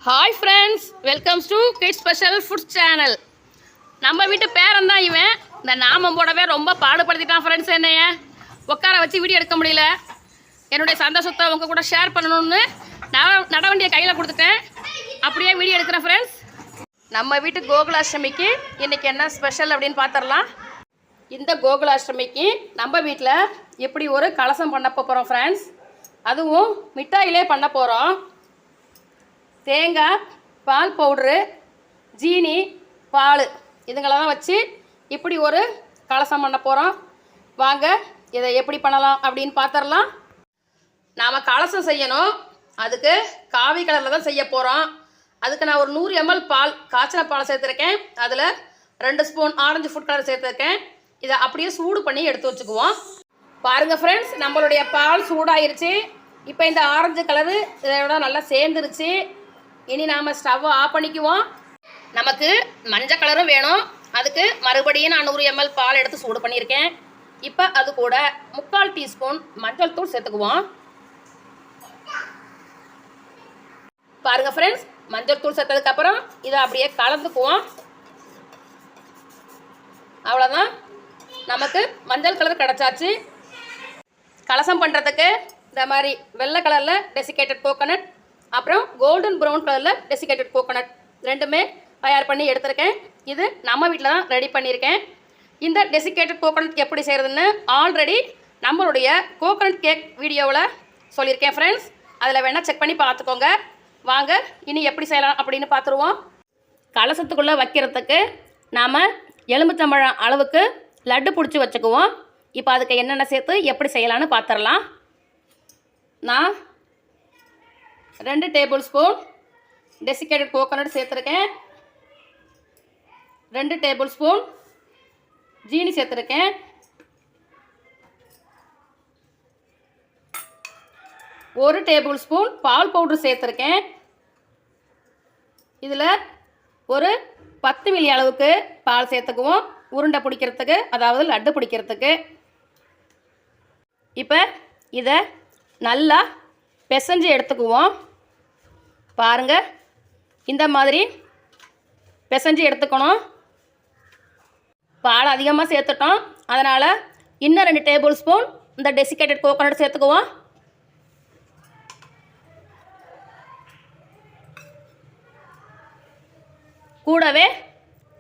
Hi friends, welcomes to kids special foods channel. நம்ம வீட்டு பேரன் தான் இவன். இந்த நாமம் போடவே ரொம்ப பாடுபடுத்திட்டான் ஃப்ரெண்ட்ஸ். என்னைய உட்கார வச்சு வீடியோ எடுக்க முடியல. என்னுடைய சந்தோஷத்தை உங்கள் கூட ஷேர் பண்ணணும்னு நடவண்டியை கையில் கொடுத்துட்டேன். அப்படியே வீடியோ எடுக்கிறேன் ஃப்ரெண்ட்ஸ். நம்ம வீட்டு கோகுலாஷ்டமிக்கு இன்றைக்கி என்ன ஸ்பெஷல் அப்படின்னு பார்த்துடலாம். இந்த கோகுலாஷ்டமிக்கு நம்ம வீட்டில் எப்படி ஒரு கலசம் பண்ண போகிறோம் ஃப்ரெண்ட்ஸ். அதுவும் மிட்டாயிலே பண்ண போகிறோம். தேங்காய், பால் பவுட்ரு, ஜீனி, பால் இதுங்களெல்லாம் வச்சு இப்படி ஒரு கலசம் பண்ண போகிறோம். வாங்க இதை எப்படி பண்ணலாம் அப்படின்னு பார்த்துடலாம். நாம் கலசம் செய்யணும். அதுக்கு காவி கலரில் தான் செய்ய போகிறோம். அதுக்கு நான் ஒரு 100 ml பால், காய்ச்சின பால் சேர்த்துருக்கேன். அதில் 2 ஸ்பூன் ஆரஞ்சு ஃபுட் கலர் சேர்த்துருக்கேன். இதை அப்படியே சூடு பண்ணி எடுத்து வச்சுக்குவோம். பாருங்கள் ஃப்ரெண்ட்ஸ், நம்மளுடைய பால் சூடாயிருச்சு. இப்போ இந்த ஆரஞ்சு கலரு இதோட நல்லா சேர்ந்துருச்சு. இனி நாம் ஸ்டவ்வை ஆஃப் பண்ணிக்குவோம். நமக்கு மஞ்சள் கலரும் வேணும். அதுக்கு மறுபடியும் நான் 100 ml பால் எடுத்து சூடு பண்ணியிருக்கேன். இப்போ அது கூட 3/4 டீஸ்பூன் மஞ்சள் தூள் சேர்த்துக்குவோம். பாருங்கள் ஃப்ரெண்ட்ஸ், மஞ்சள் தூள் சேர்த்ததுக்கப்புறம் இதை அப்படியே கலந்துக்குவோம். அவ்வளோதான், நமக்கு மஞ்சள் கலர் கிடச்சாச்சு. கலசம் பண்ணுறதுக்கு இந்த மாதிரி வெள்ளை கலரில் டெசிகேட்டட் கோகோனட், அப்புறம் கோல்டன் ப்ரௌன் கலரில் டெசிகேட்டட் கோகோனட் ரெண்டுமே தயார் பண்ணி எடுத்திருக்கேன். இது நம்ம வீட்டில் தான் ரெடி பண்ணியிருக்கேன். இந்த டெசிகேட்டட் கோகோனட் எப்படி செய்கிறதுன்னு ஆல்ரெடி நம்மளுடைய கோகோனட் கேக் வீடியோவில் சொல்லியிருக்கேன் ஃப்ரெண்ட்ஸ். அதில் வேணால் செக் பண்ணி பார்த்துக்கோங்க. வாங்க இனி எப்படி செய்யலாம் அப்படின்னு பார்த்துருவோம். கலசத்துக்குள்ளே வைக்கிறதுக்கு நாம் எலுமிச்சம்பழம் அளவுக்கு லட்டு பிடிச்சி வச்சுக்குவோம். இப்போ அதுக்கு என்னென்ன சேர்த்து எப்படி செய்யலான்னு பார்த்துடலாம். நான் 2 டேபிள் ஸ்பூன் டெசிகேட்டட் கோகோனட் சேர்த்துருக்கேன். 2 டேபிள் ஸ்பூன் ஜீனி சேர்த்துருக்கேன். 1 டேபிள் ஸ்பூன் பால் பவுட்ரு சேர்த்துருக்கேன். இதில் ஒரு 10 மில்லி அளவுக்கு பால் சேர்த்துக்குவோம், உருண்டை பிடிக்கிறதுக்கு, அதாவது லட்டு பிடிக்கிறதுக்கு. இப்போ இதை நல்லா பிசைஞ்சு எடுத்துக்குவோம். பாருங்கள், இந்த மாதிரி பிசைஞ்சு எடுத்துக்கணும். பால் அதிகமாக சேர்த்துட்டோம், அதனால் இன்னும் 2 டேபிள் ஸ்பூன் இந்த டெசிகேட்டட் கோகோனட் சேர்த்துக்குவோம். கூடவே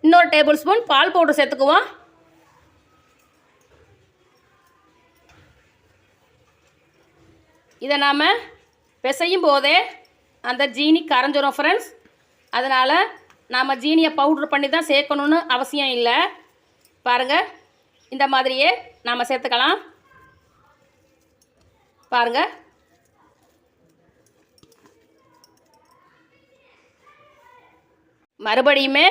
இன்னொரு டேபிள் ஸ்பூன் பால் பவுடர் சேர்த்துக்குவோம். இதை நாம் பிசையும் போதே அந்த ஜீனி கரைஞ்சிரும் ஃப்ரெண்ட்ஸ். அதனால் நாம் ஜீனியை பவுட்ரு பண்ணி தான் சேர்க்கணுன்னு அவசியம் இல்லை. பாருங்கள், இந்த மாதிரியே நாம் சேர்த்துக்கலாம். பாருங்கள், மறுபடியுமே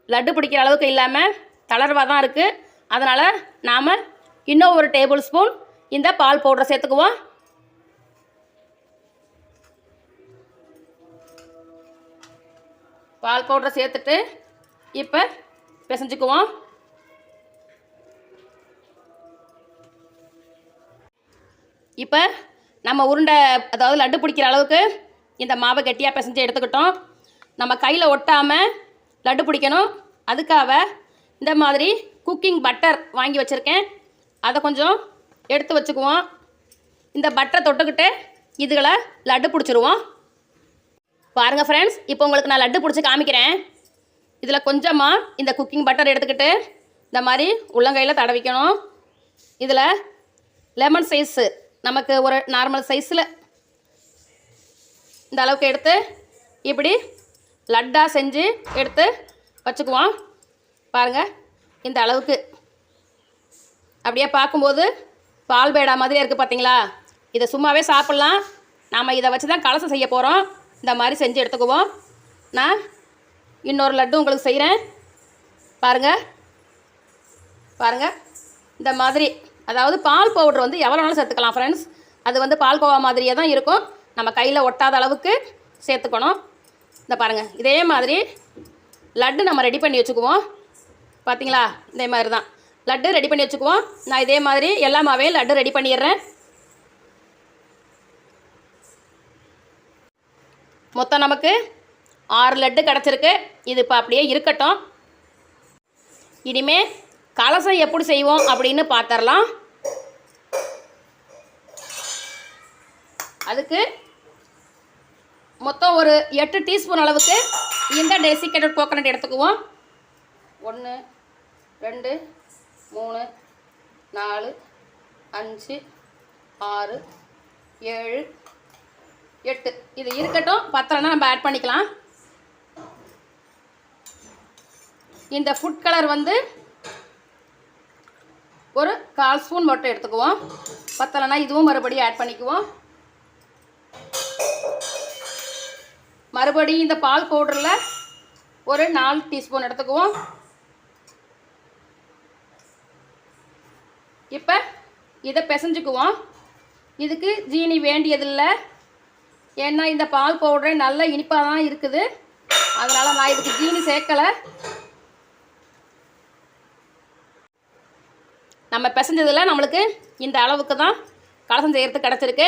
லட்டு பிடிக்கிற அளவுக்கு இல்லாமல் தளர்வாக தான் இருக்குது. அதனால் நாம் இன்னும் ஒரு டேபிள் ஸ்பூன் இந்த பால் பவுடரை சேர்த்துக்குவோம். பால் பவுடரை சேர்த்துட்டு இப்போ பிசைஞ்சுக்குவோம். இப்போ நம்ம உருண்டை, அதாவது லட்டு பிடிக்கிற அளவுக்கு இந்த மாவை கெட்டியாக பிசைஞ்சு எடுத்துக்கிட்டோம். நம்ம கையில் ஒட்டாமல் லட்டு பிடிக்கணும். அதுக்காக இந்த மாதிரி குக்கிங் பட்டர் வாங்கி வச்சுருக்கேன். அதை கொஞ்சம் எடுத்து வச்சுக்குவோம். இந்த பட்டரை தொட்டுக்கிட்டு இதுகளை லட்டு பிடிச்சிருவோம். பாருங்கள் ஃப்ரெண்ட்ஸ், இப்போ உங்களுக்கு நான் லட்டு பிடிச்சி காமிக்கிறேன். இதில் கொஞ்சமாக இந்த குக்கிங் பட்டர் எடுத்துக்கிட்டு இந்த மாதிரி உள்ளங்கையில் தடவிக்கணும். இதில் லெமன் சைஸு, நமக்கு ஒரு நார்மல் சைஸில் இந்த அளவுக்கு எடுத்து இப்படி லட்டாக செஞ்சு எடுத்து வச்சுக்குவோம். பாருங்கள், இந்த அளவுக்கு அப்படியே பார்க்கும்போது பால் பேடா மாதிரி இருக்குது பார்த்தீங்களா. இதை சும்மாவே சாப்பிட்லாம். நாம் இதை வச்சு தான் கலசம் செய்ய போகிறோம். இந்த மாதிரி செஞ்சு எடுத்துக்குவோம். நான் இன்னொரு லட்டு உங்களுக்கு செய்கிறேன். பாருங்கள் பாருங்கள், இந்த மாதிரி, அதாவது பால் பவுட்ரு வந்து எவ்வளோ நாளும் சேர்த்துக்கலாம் ஃப்ரெண்ட்ஸ். அது வந்து பால்கோவா மாதிரியே தான் இருக்கும். நம்ம கையில் ஒட்டாத அளவுக்கு சேர்த்துக்கணும். இந்த பாருங்கள், இதே மாதிரி லட்டு நம்ம ரெடி பண்ணி வச்சுக்குவோம். பார்த்தீங்களா, இதே மாதிரி தான் லட்டு ரெடி பண்ணி வச்சுக்குவோம். நான் இதே மாதிரி எல்லாமாவே லட்டு ரெடி பண்ணிடுறேன். மொத்தம் நமக்கு 6 லட்டு கிடச்சிருக்கு. இது இப்போ அப்படியே இருக்கட்டும். இனிமேல் கலசம் எப்படி செய்வோம் அப்படின்னு பார்த்துடலாம். அதுக்கு மொத்தம் ஒரு 8 டீஸ்பூன் அளவுக்கு இந்த டெசிகேட்டட் கோகோனட் எடுத்துக்குவோம். 1 2 3 4 5 6 7 8 இது இருக்கட்டும். பத்தலைன்னா நம்ம ஆட் பண்ணிக்கலாம். இந்த ஃபுட் கலர் வந்து ஒரு 1/4 ஸ்பூன் மட்டும் எடுத்துக்குவோம். பத்தலைன்னா இதுவும் மறுபடியும் ஆட் பண்ணிக்குவோம். மறுபடியும் இந்த பால் பவுடரில் ஒரு 4 டீஸ்பூன் எடுத்துக்குவோம். இப்போ இதை பிசைஞ்சுக்குவோம். இதுக்கு ஜீனி வேண்டியதில்லை. ஏன்னா இந்த பால் பவுடரே நல்ல இனிப்பாக தான் இருக்குது. அதனால் நான் இதுக்கு ஜீனி சேர்க்கலை. நம்ம பிசைஞ்சதில் நம்மளுக்கு இந்த அளவுக்கு தான் கலசம் செய்கிறதுக்கு கிடச்சிருக்கு.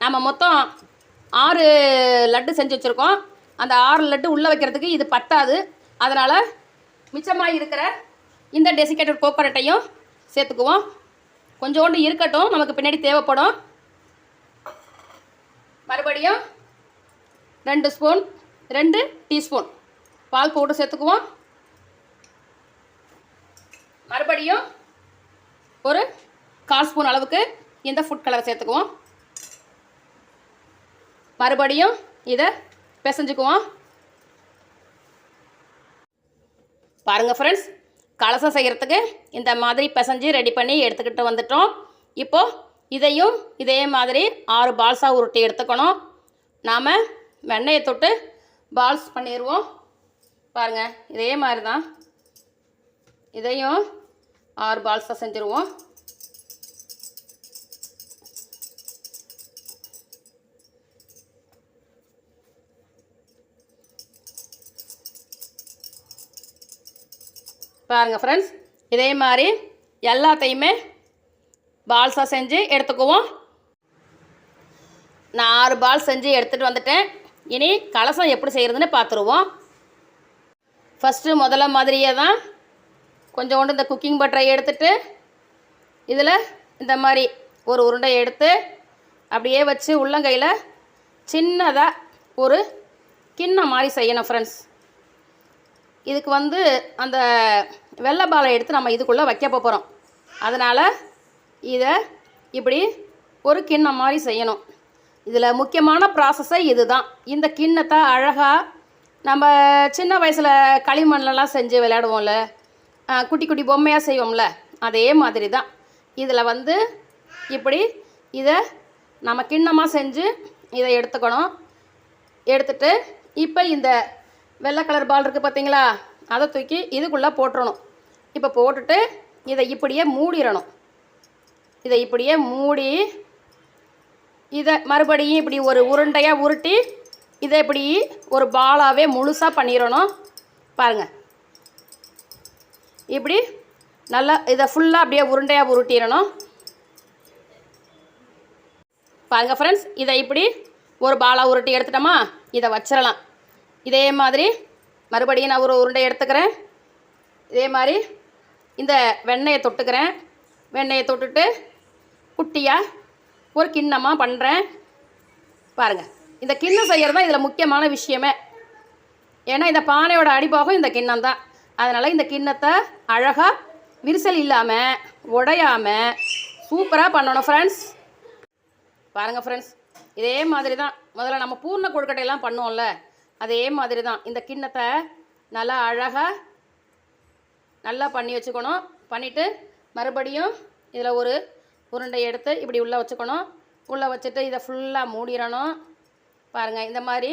நம்ம மொத்தம் 6 லட்டு செஞ்சு வச்சுருக்கோம். அந்த 6 லட்டு உள்ளே வைக்கிறதுக்கு இது பத்தாது. அதனால் மிச்சமாக இருக்கிற இந்த டெசிகேட்டட் கோகோனட்டையும் சேர்த்துக்குவோம். கொஞ்சோண்டு இருக்கட்டும், நமக்கு பின்னாடி தேவைப்படும். மறுபடியும் 2 டீஸ்பூன் பால் பவுடர் சேர்த்துக்குவோம். மறுபடியும் ஒரு 1/4 ஸ்பூன் அளவுக்கு இந்த ஃபுட் கலர் சேர்த்துக்குவோம். மறுபடியும் இதை பிசைஞ்சுக்குவோம். பாருங்கள் ஃப்ரெண்ட்ஸ், கலசம் செய்கிறதுக்கு இந்த மாதிரி பிசைஞ்சு ரெடி பண்ணி எடுத்துக்கிட்டு வந்துட்டோம். இப்போது இதையும் இதே மாதிரி 6 பால்ஸாக உருட்டி எடுத்துக்கணும். நாம் வெண்ணெயை தொட்டு பால்ஸ் பண்ணிடுவோம். பாருங்கள், இதே மாதிரி தான் இதையும் 6 பால்ஸாக செஞ்சுருவோம். பாருங்கள் ஃப்ரெண்ட்ஸ், இதே மாதிரி எல்லாத்தையுமே பால்ஸாக செஞ்சு எடுத்துக்குவோம். நான் 6 பால் செஞ்சு எடுத்துகிட்டு வந்துட்டேன். இனி கலசம் எப்படி செய்கிறதுன்னு பார்த்துருவோம். ஃபஸ்ட்டு முதல்ல மாதிரியே தான் கொஞ்சோண்டு இந்த குக்கிங் பட்டரை எடுத்துகிட்டு இதில் இந்த மாதிரி ஒரு உருண்டை எடுத்து அப்படியே வச்சு உள்ளங்கையில் சின்னதாக ஒரு கிண்ணம் மாதிரி செய்யணும் ஃப்ரெண்ட்ஸ். இதுக்கு வந்து அந்த வெள்ளை பாலை எடுத்து நம்ம இதுக்குள்ளே வைக்க போகிறோம். அதனால் இதை இப்படி ஒரு கிண்ணம் மாதிரி செய்யணும். இதில் முக்கியமான ப்ராசஸே இது தான். இந்த கிண்ணத்தை அழகாக நம்ம சின்ன வயசில் களிமண்லலாம் செஞ்சு விளையாடுவோம்ல, குட்டி குட்டி பொம்மையாக செய்வோம்ல, அதே மாதிரி தான். இதில் வந்து இப்படி இதை நம்ம கிண்ணமாக செஞ்சு இதை எடுத்துக்கணும். எடுத்துட்டு இப்போ இந்த வெள்ளை கலர் பால் இருக்குது பார்த்தீங்களா, அதை தூக்கி இதுக்குள்ளே போட்டுறணும். இப்போ போட்டுட்டு இதை இப்படியே மூடிடணும். இதை இப்படியே மூடி இதை மறுபடியும் இப்படி ஒரு உருண்டையாக உருட்டி இதை இப்படி ஒரு பாலாகவே முழுசாக பண்ணிடணும். பாருங்கள், இப்படி நல்லா இதை ஃபுல்லாக அப்படியே உருண்டையாக உருட்டிடணும். பாருங்கள் ஃப்ரெண்ட்ஸ், இதை இப்படி ஒரு பாலாக உருட்டி எடுத்துட்டோமா, இதை வச்சிடலாம். இதே மாதிரி மறுபடியும் நான் ஒரு உருண்டை எடுத்துக்கிறேன். இதே மாதிரி இந்த வெண்ணெயை தொட்டுக்கிறேன். வெண்ணெயை தொட்டுட்டு குட்டியாக ஒரு கிண்ணமாக பண்ணுறேன். பாருங்கள், இந்த கிண்ணம் செய்கிறது தான் இதில் முக்கியமான விஷயமே. ஏன்னா இந்த பானையோட அடிபாகம் இந்த கிண்ணம் தான். அதனால் இந்த கிண்ணத்தை அழகாக விரிசல் இல்லாமல் உடையாமல் சூப்பராக பண்ணணும் ஃப்ரெண்ட்ஸ். பாருங்கள் ஃப்ரெண்ட்ஸ், இதே மாதிரி தான் முதல்ல நம்ம பூர்ண கொழுக்கட்டையெல்லாம் பண்ணுவோம்ல, அதே மாதிரி தான் இந்த கிண்ணத்தை நல்லா அழகாக நல்லா பண்ணி வச்சுக்கணும். பண்ணிவிட்டு மறுபடியும் இதில் ஒரு உருண்டை எடுத்து இப்படி உள்ளே வச்சுக்கணும். உள்ளே வச்சுட்டு இதை ஃபுல்லாக மூடிடணும். பாருங்கள், இந்த மாதிரி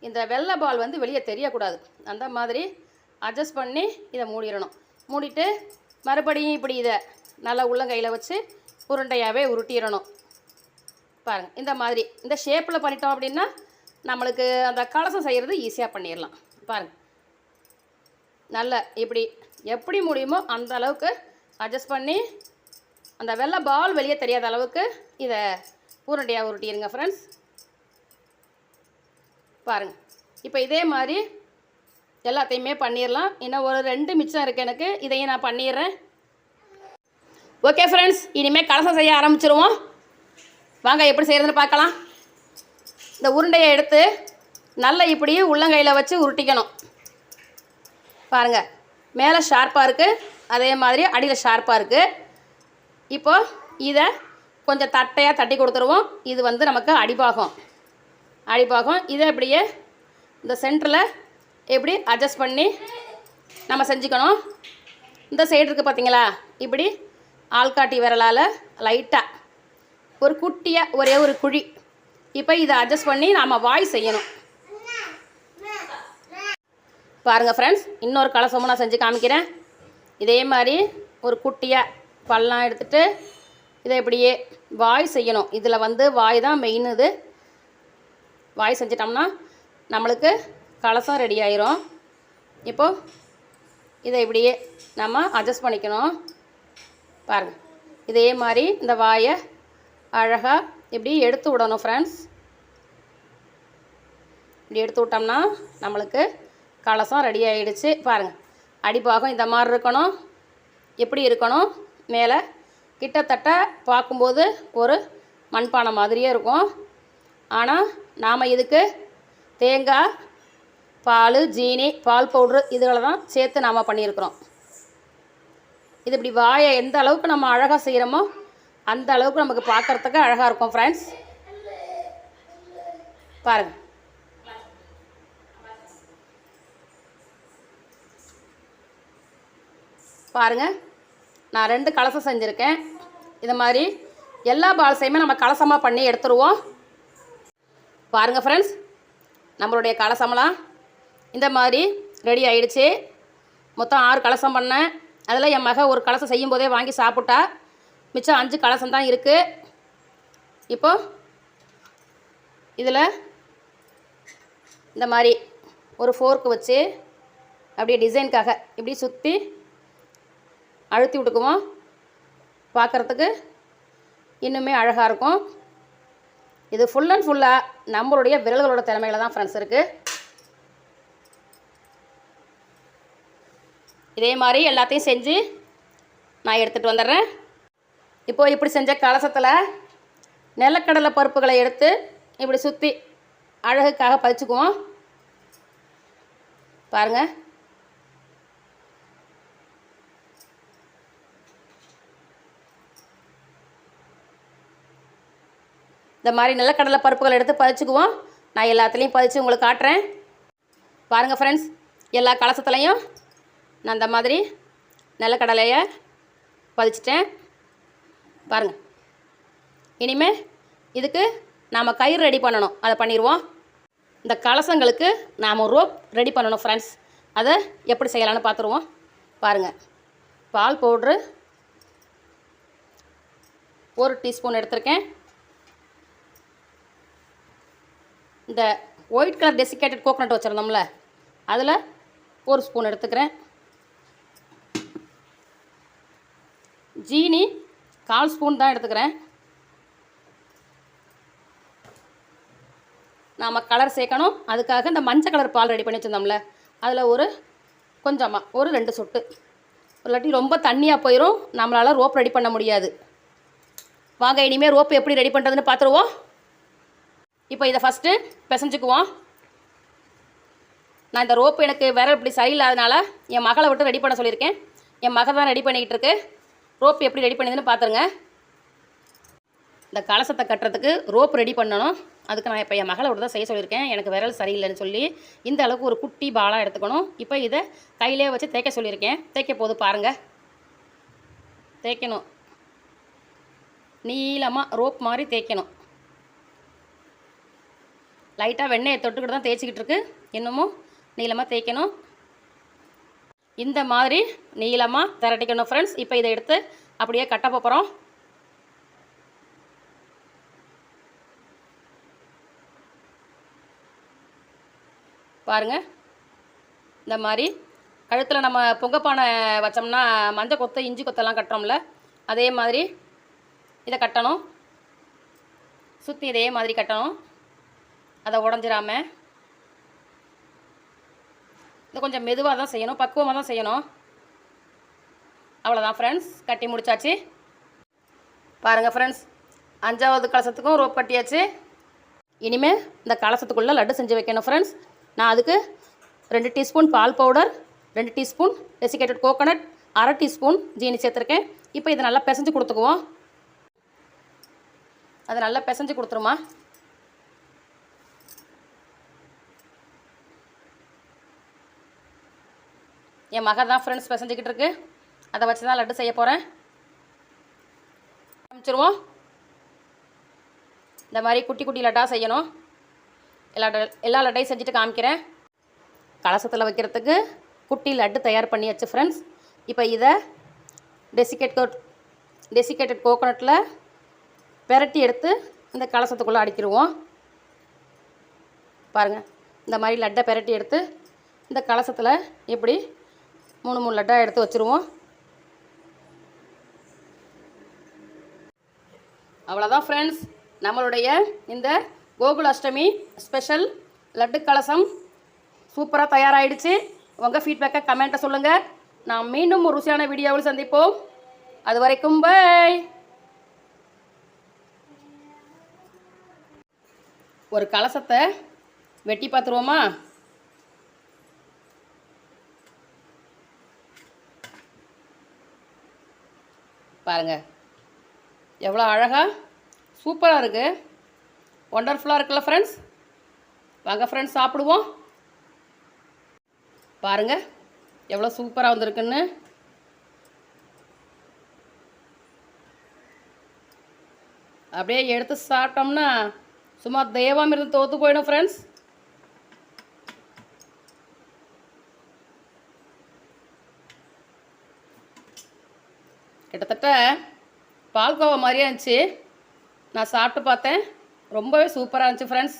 இந்த வெள்ளை பால் வந்து வெளியே தெரியக்கூடாது. அந்த மாதிரி அட்ஜஸ்ட் பண்ணி இதை மூடிடணும். மூடிட்டு மறுபடியும் இப்படி இதை நல்லா உள்ளங்கையில் வச்சு உருண்டையாகவே உருட்டிடணும். பாருங்கள், இந்த மாதிரி இந்த ஷேப்பில் பண்ணிட்டோம் அப்படின்னா நம்மளுக்கு அந்த கலசம் செய்கிறது ஈஸியாக பண்ணிடலாம். பாருங்கள், நல்ல இப்படி எப்படி முடியுமோ அந்த அளவுக்கு அட்ஜஸ்ட் பண்ணி அந்த வெள்ளை பால் வெளியே தெரியாத அளவுக்கு இதை உருண்டையாக உருட்டிடுங்க ஃப்ரெண்ட்ஸ். பாருங்கள். இப்போ இதே மாதிரி எல்லாத்தையுமே பண்ணிடலாம். இன்னும் ஒரு 2 மிச்சம் இருக்குது எனக்கு, இதையும் நான் பண்ணிடுறேன். ஓகே ஃப்ரெண்ட்ஸ், இனிமேல் கலசம் செய்ய ஆரம்பிச்சிருவோம். வாங்க எப்படி செய்கிறதுன்னு பார்க்கலாம். இந்த உருண்டையை எடுத்து நல்லா இப்படி உள்ளங்கையில் வச்சு உருட்டிக்கணும். பாருங்கள், மேலே ஷார்ப்பாக இருக்குது, அதே மாதிரி அடியில் ஷார்ப்பாக இருக்குது. இப்போது இதை கொஞ்சம் தட்டையாக தட்டி கொடுத்துருவோம். இது வந்து நமக்கு அடிபாகம். இதை அப்படியே இந்த சென்டரில் எப்படி அட்ஜஸ்ட் பண்ணி நம்ம செஞ்சுக்கணும். இந்த சைடு இருக்குது பார்த்தீங்களா, இப்படி ஆள்காட்டி விரலால் லைட்டாக ஒரு குட்டியாக ஒரே ஒரு குழி. இப்போ இதை அட்ஜஸ்ட் பண்ணி நாம் வாய் செய்யணும். பாருங்கள் ஃப்ரெண்ட்ஸ், இன்னொரு கலசமும் நான் செஞ்சு காமிக்கிறேன். இதே மாதிரி ஒரு குட்டியாக பல்லாம் எடுத்துகிட்டு இதை இப்படியே வாய் செய்யணும். இதில் வந்து வாய் தான் மெயின். இது வாய் செஞ்சிட்டோம்னா நம்மளுக்கு கலசம் ரெடி ஆயிரும். இப்போது இதை இப்படியே நம்ம அட்ஜஸ்ட் பண்ணிக்கணும். பாருங்கள், இதே மாதிரி இந்த வாயை அழகாக இப்படி எடுத்து விடணும் ஃப்ரெண்ட்ஸ். இப்படி எடுத்து விட்டோம்னா நம்மளுக்கு கலசம் ரெடி ஆகிடுச்சு. பாருங்கள், அடிப்பாகம் இந்த மாதிரி இருக்கணும். எப்படி இருக்கணும், மேலே கிட்டத்தட்ட பார்க்கும்போது ஒரு மண்பானை மாதிரியே இருக்கும். ஆனால் நாம் இதுக்கு தேங்காய் பால், ஜீனி, பால் பவுட்ரு இதுகளை தான் சேர்த்து நாம் பண்ணியிருக்கிறோம். இது இப்படி வாயை எந்த அளவுக்கு நம்ம அழகாக செய்கிறோமோ அந்த அளவுக்கு நமக்கு பார்க்குறதுக்கு அழகாக இருக்கும் ஃப்ரெண்ட்ஸ். பாருங்கள், பாருங்கள், நான் 2 கலசம் செஞ்சுருக்கேன். இது மாதிரி எல்லா பால்ஸையுமே நம்ம கலசமாக பண்ணி எடுத்துருவோம். பாருங்கள் ஃப்ரெண்ட்ஸ், நம்மளுடைய கலசமெல்லாம் இந்த மாதிரி ரெடி ஆகிடுச்சு. மொத்தம் 6 கலசம் பண்ணேன். அதில் என் மக ஒரு கலசம் செய்யும் போதே வாங்கி சாப்பிட்டா. மிச்சம் 5 கலசம் தான் இருக்குது. இப்போது இதில் இந்த மாதிரி ஒரு ஃபோர்க்கு வச்சு அப்படியே டிசைனுக்காக இப்படி சுற்றி அழுத்தி விட்டுக்குவோம். பார்க்குறதுக்கு இன்னுமே அழகாக இருக்கும். இது ஃபுல் அண்ட் ஃபுல்லாக நம்மளுடைய விரல்களோட திறமையில தான் ஃப்ரெண்ட்ஸ் இருக்குது. இதே மாதிரி எல்லாத்தையும் செஞ்சு நான் எடுத்துகிட்டு வந்துடுறேன். இப்போது இப்படி செஞ்ச கலசத்தில் நிலக்கடலை பருப்புகளை எடுத்து இப்படி சுற்றி அழகுக்காக பதிச்சுக்குவோம். பாருங்கள், இந்த மாதிரி நிலக்கடலை பருப்புகளை எடுத்து பதிச்சுக்குவோம். நான் எல்லாத்துலேயும் பதிச்சு உங்களுக்கு காட்டுறேன். பாருங்கள் ஃப்ரெண்ட்ஸ், எல்லா கலசத்துலேயும் நான் இந்த மாதிரி நிலக்கடலையை பதிச்சிட்டேன். பாருங்கள், இனிமேல் இதுக்கு நாம் கயிறு ரெடி பண்ணணும். அதை பண்ணிடுவோம். இந்த கலசங்களுக்கு நாம் ரோப் ரெடி பண்ணணும் ஃப்ரெண்ட்ஸ். அதை எப்படி செய்யலான்னு பார்த்துருவோம். பாருங்கள், பால் பவுட்ரு 1 டீஸ்பூன் எடுத்திருக்கேன். இந்த ஒயிட் கலர் டெசிகேட்டட் கோகோனட் வச்சுருந்தோம்ல, அதில் 1 ஸ்பூன் எடுத்துக்கிறேன். ஜீனி 1/4 ஸ்பூன் தான் எடுத்துக்கிறேன். நாம் கலர் சேர்க்கணும். அதுக்காக இந்த மஞ்சள் கலர் பால் ரெடி பண்ணி வச்சுருந்தோம்ல, அதில் ஒரு கொஞ்சமாக ஒரு 2 சொட்டு. இல்லாட்டி ரொம்ப தண்ணியாக போயிடும், நம்மளால் ரோப் ரெடி பண்ண முடியாது. வாங்க இனிமேல் ரோப் எப்படி ரெடி பண்ணுறதுன்னு பார்த்துருவோம். இப்போ இதை ஃபஸ்ட்டு பிசைஞ்சுக்குவோம். நான் இந்த ரோப்பு எனக்கு விரல் இப்படி சரியில்லாதனால என் மகளை விட்டு ரெடி பண்ண சொல்லியிருக்கேன். என் மகள் தான் ரெடி பண்ணிக்கிட்டு இருக்கு. ரோப் எப்படி ரெடி பண்ணுதுன்னு பார்த்துருங்க. இந்த கலசத்தை கட்டுறதுக்கு ரோப் ரெடி பண்ணணும். அதுக்கு நான் இப்போ என் மகளை விட்டு தான் செய்ய சொல்லியிருக்கேன். எனக்கு விரல் சரியில்லைன்னு சொல்லி இந்த அளவுக்கு ஒரு குட்டி பாலாக எடுத்துக்கணும். இப்போ இதை கையிலே வச்சு தேய்க்க சொல்லியிருக்கேன். தேய்க்க போது பாருங்கள், தேய்க்கணும். நீளமாக ரோப் மாதிரி தேய்க்கணும். லைட்டாக வெண்ணெயை தொட்டுக்கிட்டு தான் தேய்ச்சிக்கிட்டு இருக்கு. இன்னமும் நீளமாக தேய்க்கணும். இந்த மாதிரி நீளமாக திரட்டிக்கணும் ஃப்ரெண்ட்ஸ். இப்போ இதை எடுத்து அப்படியே கட்ட போகிறோம். பாருங்கள், இந்த மாதிரி கழுத்தில் நம்ம பொங்கப்பானை வச்சோம்னா மஞ்சள் கொத்தை இஞ்சி கொத்தெல்லாம் கட்டுறோம்ல, அதே மாதிரி இதை கட்டணும். சுற்றி இதே மாதிரி கட்டணும். அதை உடஞ்சிராமல் இது கொஞ்சம் மெதுவாக தான் செய்யணும், பக்குவமாக தான் செய்யணும். அவ்வளோதான் ஃப்ரெண்ட்ஸ், கட்டி முடிச்சாச்சு. பாருங்கள் ஃப்ரெண்ட்ஸ், 5வது கலசத்துக்கும் ரோப் கட்டியாச்சு. இனிமேல் இந்த கலசத்துக்குள்ளே லட்டு செஞ்சு வைக்கணும் ஃப்ரெண்ட்ஸ். நான் அதுக்கு 2 டீஸ்பூன் பால் powder, 2 teaspoon desiccated coconut, 1/2 teaspoon ஜீனி சேர்த்துருக்கேன். இப்போ இதை நல்லா பிசைஞ்சு கொடுத்துக்குவோம். அதை நல்லா பிசைஞ்சு கொடுத்துருமா. என் மக தான் ஃப்ரெண்ட்ஸ் பிசைஞ்சிக்கிட்டு இருக்கு. அதை வச்சு தான் லட்டு செய்ய போகிறேன். ஆரம்பிச்சிருவோம். இந்த மாதிரி குட்டி குட்டி லட்டாக செய்யணும். எல்லா லட்டையும் செஞ்சுட்டு காமிக்கிறேன். கலசத்தில் வைக்கிறதுக்கு குட்டி லட்டு தயார் பண்ணியாச்சு ஃப்ரெண்ட்ஸ். இப்போ இதை டெசிகேட்டட் கோகோனட்டில் பெரட்டி எடுத்து இந்த கலசத்துக்குள்ளே அடிக்கிடுவோம். பாருங்கள், இந்த மாதிரி லட்டை பெரட்டி எடுத்து இந்த கலசத்தில் இப்படி 3 லட்டாக எடுத்து வச்சுருவோம். அவ்வளோதான் ஃப்ரெண்ட்ஸ், நம்மளுடைய இந்த கோகுலாஷ்டமி ஸ்பெஷல் லட்டு கலசம் சூப்பராக தயாராகிடுச்சு. உங்கள் ஃபீட்பேக்கை கமெண்ட்டை சொல்லுங்கள். நாம் மீண்டும் ஒரு ருசியான வீடியோவில் சந்திப்போம். அது வரைக்கும் பை. ஒரு கலசத்தை வெட்டி பார்த்துருவோமா? பாருங்கள், எவ்வளோ அழகாக சூப்பராக இருக்குது, ஒண்டர்ஃபுல்லாக இருக்குல்ல ஃப்ரெண்ட்ஸ். வாங்க ஃப்ரெண்ட்ஸ் சாப்பிடுவோம். பாருங்கள் எவ்வளோ சூப்பராக வந்திருக்குன்னு. அப்படியே எடுத்து சாப்பிட்டோம்னா சும்மா தெய்வம் இருந்து தோற்று போயிடும் ஃப்ரெண்ட்ஸ். கிட்டத்தட்ட பால்கோவா மாதிரியே இருந்துச்சு. நான் சாப்பிட்டு பார்த்தேன், ரொம்பவே சூப்பராக இருந்துச்சு ஃப்ரெண்ட்ஸ்.